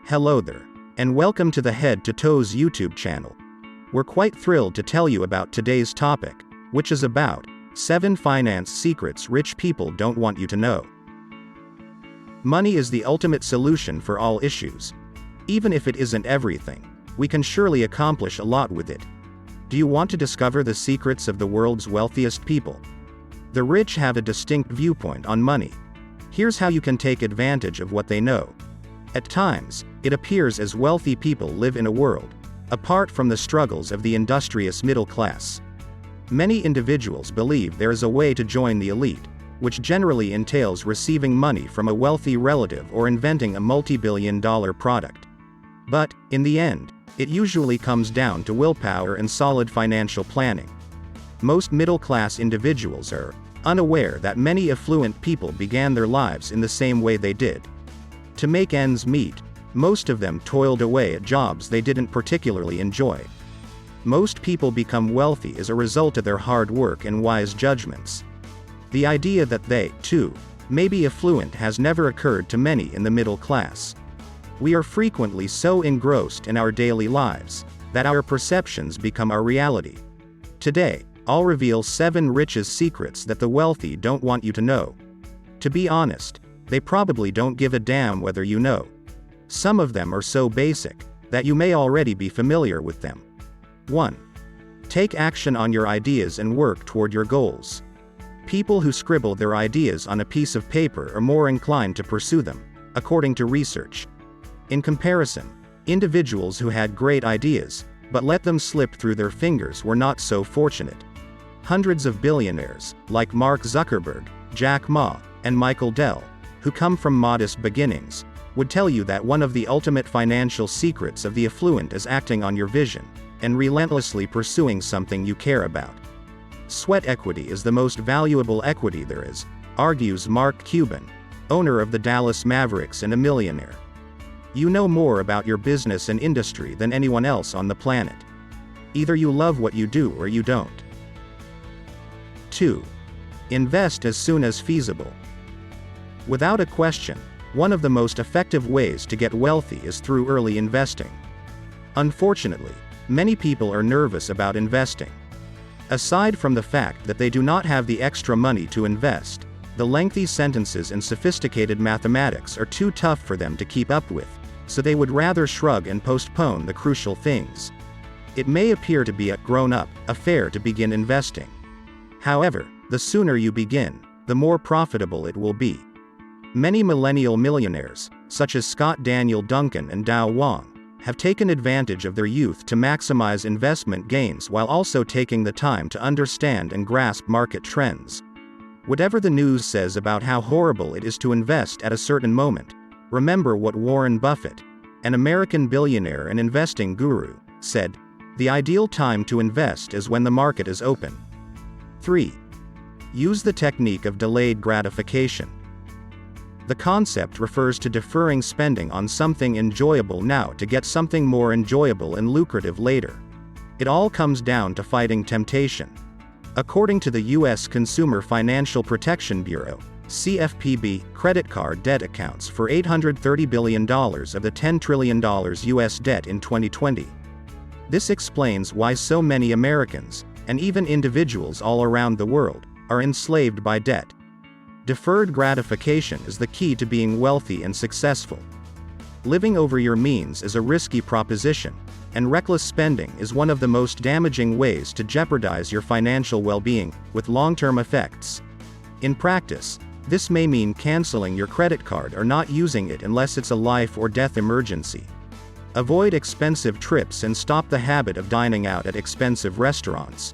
Hello there, and welcome to the Head to Toes YouTube channel. We're quite thrilled to tell you about today's topic, which is about 7 finance secrets rich people don't want you to know. Money is the ultimate solution for all issues. Even if it isn't everything, we can surely accomplish a lot with it. Do you want to discover the secrets of the world's wealthiest people? The rich have a distinct viewpoint on money. Here's how you can take advantage of what they know. At times, it appears as wealthy people live in a world apart from the struggles of the industrious middle class. Many individuals believe there is a way to join the elite, which generally entails receiving money from a wealthy relative or inventing a multi-billion-dollar product. But, in the end, it usually comes down to willpower and solid financial planning. Most middle-class individuals are unaware that many affluent people began their lives in the same way they did. To make ends meet, most of them toiled away at jobs they didn't particularly enjoy. Most people become wealthy as a result of their hard work and wise judgments. The idea that they, too, may be affluent has never occurred to many in the middle class. We are frequently so engrossed in our daily lives that our perceptions become our reality. Today, I'll reveal 7 richest secrets that the wealthy don't want you to know. To be honest, they probably don't give a damn whether you know. Some of them are so basic that you may already be familiar with them. 1. Take action on your ideas and work toward your goals. People who scribble their ideas on a piece of paper are more inclined to pursue them, according to research. In comparison, individuals who had great ideas, but let them slip through their fingers were not so fortunate. Hundreds of billionaires, like Mark Zuckerberg, Jack Ma, and Michael Dell, who come from modest beginnings, would tell you that one of the ultimate financial secrets of the affluent is acting on your vision, and relentlessly pursuing something you care about. Sweat equity is the most valuable equity there is, argues Mark Cuban, owner of the Dallas Mavericks and a millionaire. You know more about your business and industry than anyone else on the planet. Either you love what you do or you don't. 2. Invest as soon as feasible. Without a question, one of the most effective ways to get wealthy is through early investing. Unfortunately, many people are nervous about investing. Aside from the fact that they do not have the extra money to invest, the lengthy sentences and sophisticated mathematics are too tough for them to keep up with, so they would rather shrug and postpone the crucial things. It may appear to be a grown-up affair to begin investing. However, the sooner you begin, the more profitable it will be. Many millennial millionaires, such as Scott Daniel Duncan and Dow Wang, have taken advantage of their youth to maximize investment gains while also taking the time to understand and grasp market trends. Whatever the news says about how horrible it is to invest at a certain moment, remember what Warren Buffett, an American billionaire and investing guru, said: "The ideal time to invest is when the market is open." 3. Use the technique of delayed gratification. The concept refers to deferring spending on something enjoyable now to get something more enjoyable and lucrative later. It all comes down to fighting temptation. According to the U.S. Consumer Financial Protection Bureau, CFPB, credit card debt accounts for $830 billion of the $10 trillion U.S. debt in 2020. This explains why so many Americans, and even individuals all around the world, are enslaved by debt. Deferred gratification is the key to being wealthy and successful. Living over your means is a risky proposition, and reckless spending is one of the most damaging ways to jeopardize your financial well-being, with long-term effects. In practice, this may mean canceling your credit card or not using it unless it's a life or death emergency. Avoid expensive trips and stop the habit of dining out at expensive restaurants.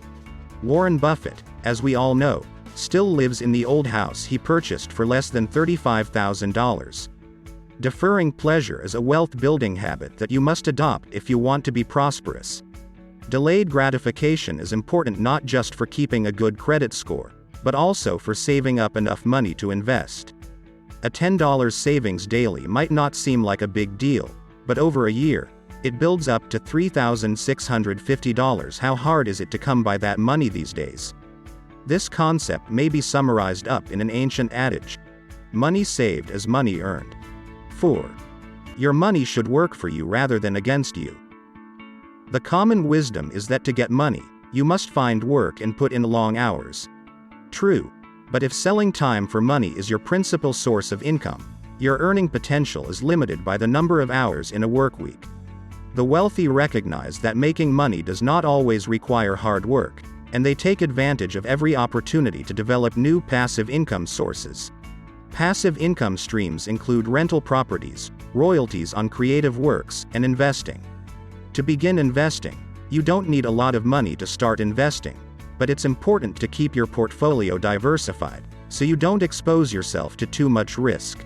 Warren Buffett, as we all know, still lives in the old house he purchased for less than $35,000. Deferring pleasure is a wealth-building habit that you must adopt if you want to be prosperous. Delayed gratification is important not just for keeping a good credit score, but also for saving up enough money to invest. A $10 savings daily might not seem like a big deal, but over a year, it builds up to $3,650. How hard is it to come by that money these days? This concept may be summarized up in an ancient adage: money saved is money earned. 4. Your money should work for you rather than against you. The common wisdom is that to get money, you must find work and put in long hours. True, but if selling time for money is your principal source of income, your earning potential is limited by the number of hours in a work week. The wealthy recognize that making money does not always require hard work, and they take advantage of every opportunity to develop new passive income sources. Passive income streams include rental properties, royalties on creative works, and investing. To begin investing, you don't need a lot of money to start investing, but it's important to keep your portfolio diversified, so you don't expose yourself to too much risk.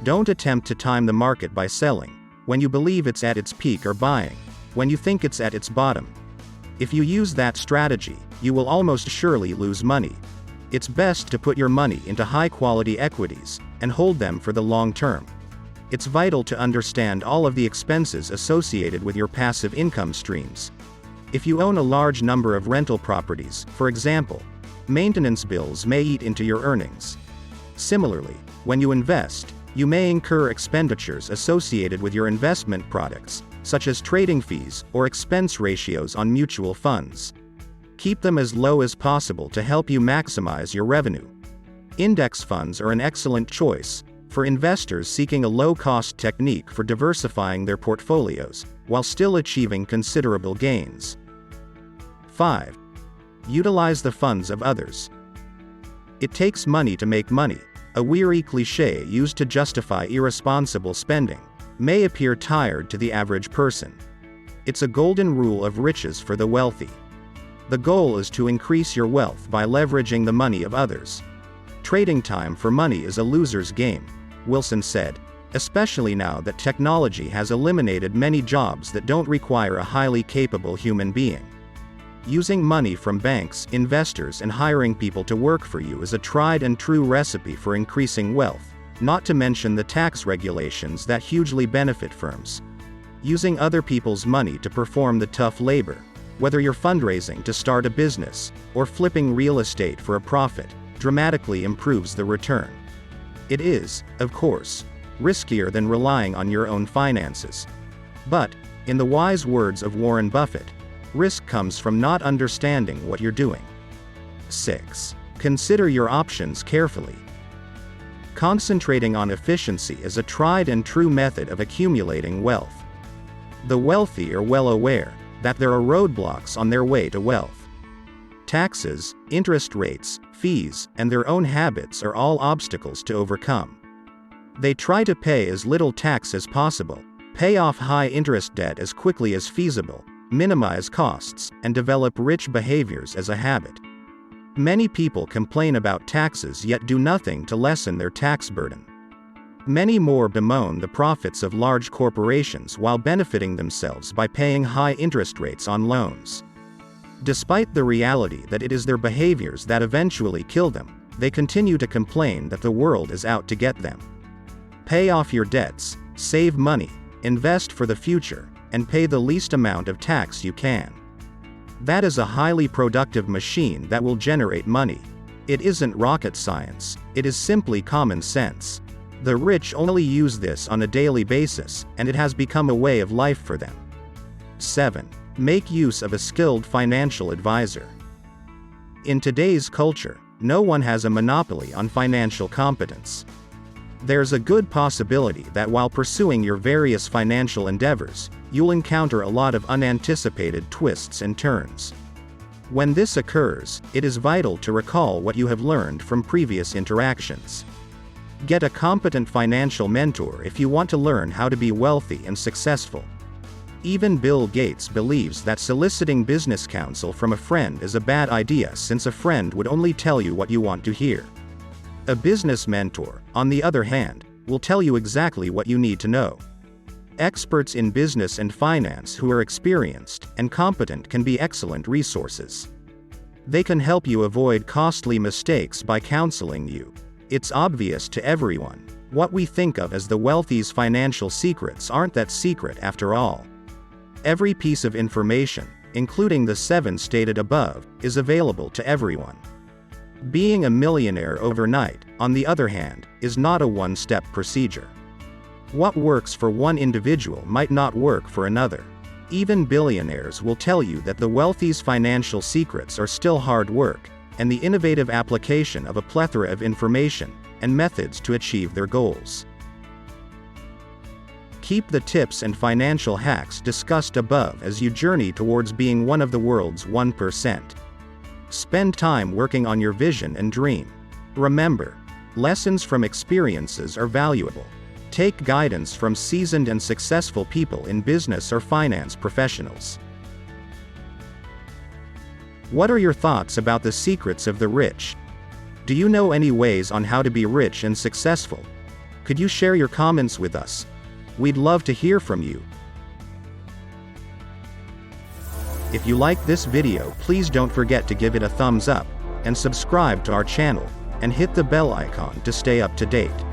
Don't attempt to time the market by selling when you believe it's at its peak or buying when you think it's at its bottom. If you use that strategy, you will almost surely lose money. It's best to put your money into high-quality equities and hold them for the long term. It's vital to understand all of the expenses associated with your passive income streams. If you own a large number of rental properties, for example, maintenance bills may eat into your earnings. Similarly, when you invest, you may incur expenditures associated with your investment products, such as trading fees or expense ratios on mutual funds. Keep them as low as possible to help you maximize your revenue. Index funds are an excellent choice for investors seeking a low-cost technique for diversifying their portfolios, while still achieving considerable gains. 5. Utilize the funds of others. It takes money to make money, a weary cliché used to justify irresponsible spending, may appear tired to the average person. It's a golden rule of riches for the wealthy. The goal is to increase your wealth by leveraging the money of others. Trading time for money is a loser's game, Wilson said, especially now that technology has eliminated many jobs that don't require a highly capable human being. Using money from banks, investors, and hiring people to work for you is a tried and true recipe for increasing wealth, not to mention the tax regulations that hugely benefit firms. Using other people's money to perform the tough labor, whether you're fundraising to start a business or flipping real estate for a profit, dramatically improves the return. It is, of course, riskier than relying on your own finances. But, in the wise words of Warren Buffett, risk comes from not understanding what you're doing. 6. Consider your options carefully. Concentrating on efficiency is a tried and true method of accumulating wealth. The wealthy are well aware that there are roadblocks on their way to wealth. Taxes, interest rates, fees, and their own habits are all obstacles to overcome. They try to pay as little tax as possible, pay off high-interest debt as quickly as feasible, minimize costs, and develop rich behaviors as a habit. Many people complain about taxes yet do nothing to lessen their tax burden. Many more bemoan the profits of large corporations while benefiting themselves by paying high interest rates on loans. Despite the reality that it is their behaviors that eventually kill them, they continue to complain that the world is out to get them. Pay off your debts, save money, invest for the future, and pay the least amount of tax you can. That is a highly productive machine that will generate money. It isn't rocket science, it is simply common sense. The rich only use this on a daily basis, and it has become a way of life for them. 7. Make use of a skilled financial advisor. In today's culture, no one has a monopoly on financial competence. There's a good possibility that while pursuing your various financial endeavors, you'll encounter a lot of unanticipated twists and turns. When this occurs, it is vital to recall what you have learned from previous interactions. Get a competent financial mentor if you want to learn how to be wealthy and successful. Even Bill Gates believes that soliciting business counsel from a friend is a bad idea since a friend would only tell you what you want to hear. A business mentor, on the other hand, will tell you exactly what you need to know. Experts in business and finance who are experienced and competent can be excellent resources. They can help you avoid costly mistakes by counseling you. It's obvious to everyone. What we think of as the wealthy's financial secrets aren't that secret after all. Every piece of information, including the 7 stated above, is available to everyone. Being a millionaire overnight, on the other hand, is not a one-step procedure. What works for one individual might not work for another. Even billionaires will tell you that the wealthy's financial secrets are still hard work, and the innovative application of a plethora of information and methods to achieve their goals. Keep the tips and financial hacks discussed above as you journey towards being one of the world's 1%. Spend time working on your vision and dream. Remember, lessons from experiences are valuable. Take guidance from seasoned and successful people in business or finance professionals. What are your thoughts about the secrets of the rich? Do you know any ways on how to be rich and successful? Could you share your comments with us? We'd love to hear from you. If you like this video, please don't forget to give it a thumbs up, and subscribe to our channel, and hit the bell icon to stay up to date.